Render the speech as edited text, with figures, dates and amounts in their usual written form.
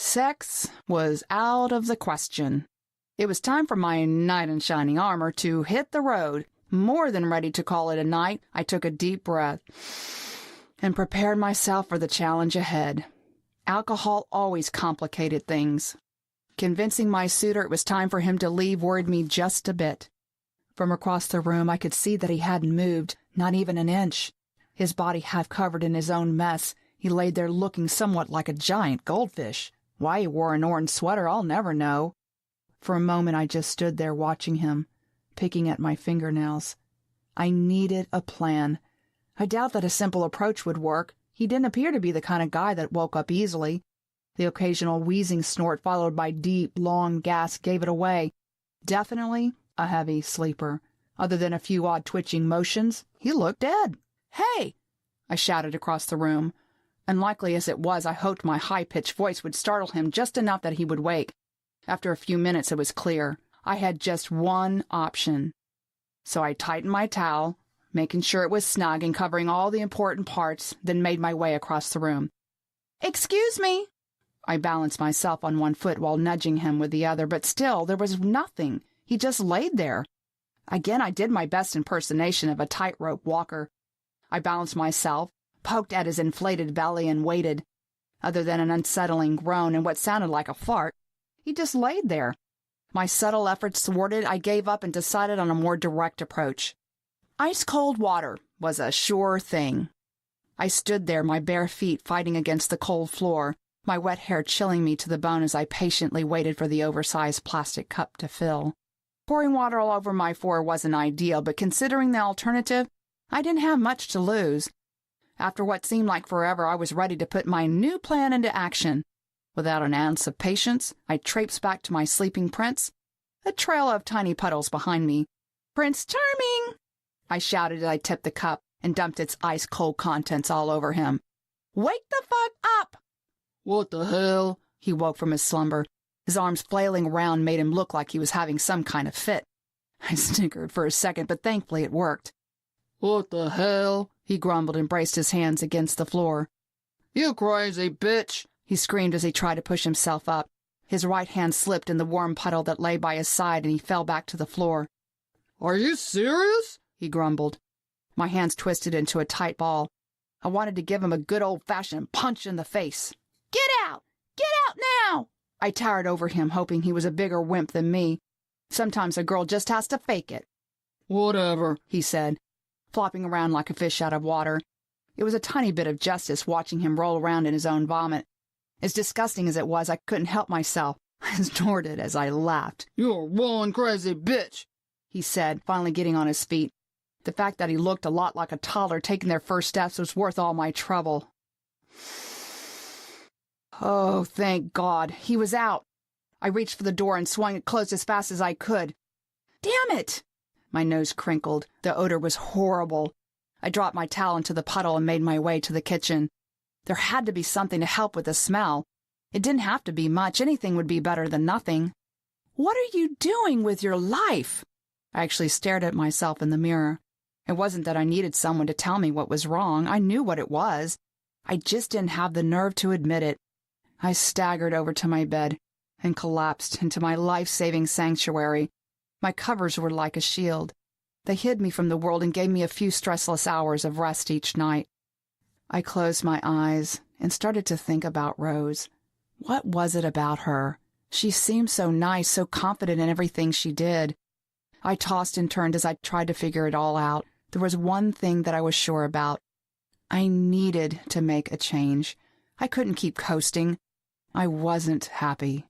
Sex was out of the question. It was time for my knight in shining armor to hit the road. More than ready to call it a night, I took a deep breath and prepared myself for the challenge ahead. Alcohol always complicated things. Convincing my suitor it was time for him to leave worried me just a bit. From across the room, I could see that he hadn't moved, not even an inch. His body half covered in his own mess, he laid there looking somewhat like a giant goldfish. Why he wore an orange sweater, I'll never know. For a moment, I just stood there watching him, picking at my fingernails. I needed a plan. I doubt that a simple approach would work. He didn't appear to be the kind of guy that woke up easily. The occasional wheezing snort followed by deep, long gasps gave it away. Definitely a heavy sleeper. Other than a few odd twitching motions, he looked dead. "Hey!" I shouted across the room. Unlikely as it was, I hoped my high-pitched voice would startle him just enough that he would wake. After a few minutes, it was clear. I had just one option. So I tightened my towel, making sure it was snug and covering all the important parts, then made my way across the room. "Excuse me." I balanced myself on one foot while nudging him with the other, but still, there was nothing. He just laid there. Again, I did my best impersonation of a tightrope walker. I balanced myself, poked at his inflated belly, and waited. Other than an unsettling groan and what sounded like a fart, he just laid there. My subtle efforts thwarted, I gave up and decided on a more direct approach. Ice-cold water was a sure thing. I stood there, my bare feet fighting against the cold floor, my wet hair chilling me to the bone as I patiently waited for the oversized plastic cup to fill. Pouring water all over my floor wasn't ideal, but considering the alternative, I didn't have much to lose. After what seemed like forever, I was ready to put my new plan into action. Without an ounce of patience, I traipsed back to my sleeping prince, a trail of tiny puddles behind me. "Prince Charming!" I shouted as I tipped the cup and dumped its ice-cold contents all over him. "Wake the fuck up!" "What the hell?" He woke from his slumber. His arms flailing around made him look like he was having some kind of fit. I snickered for a second, but thankfully it worked. "What the hell?" he grumbled and braced his hands against the floor. "You crazy bitch!" he screamed as he tried to push himself up. His right hand slipped in the warm puddle that lay by his side, and he fell back to the floor. "Are you serious?" he grumbled. My hands twisted into a tight ball. I wanted to give him a good old-fashioned punch in the face. "Get out! Get out now!" I towered over him, hoping he was a bigger wimp than me. Sometimes a girl just has to fake it. "Whatever," he said, flopping around like a fish out of water. It was a tiny bit of justice watching him roll around in his own vomit. As disgusting as it was, I couldn't help myself. I snorted as I laughed. "You're one crazy bitch," he said, finally getting on his feet. The fact that he looked a lot like a toddler taking their first steps was worth all my trouble. Oh, thank God. He was out. I reached for the door and swung it closed as fast as I could. Damn it! My nose crinkled. The odor was horrible. I dropped my towel into the puddle and made my way to the kitchen. There had to be something to help with the smell. It didn't have to be much. Anything would be better than nothing. What are you doing with your life? I actually stared at myself in the mirror. It wasn't that I needed someone to tell me what was wrong. I knew what it was. I just didn't have the nerve to admit it. I staggered over to my bed and collapsed into my life-saving sanctuary. My covers were like a shield. They hid me from the world and gave me a few stressless hours of rest each night. I closed my eyes and started to think about Rose. What was it about her? She seemed so nice, so confident in everything she did. I tossed and turned as I tried to figure it all out. There was one thing that I was sure about. I needed to make a change. I couldn't keep coasting. I wasn't happy.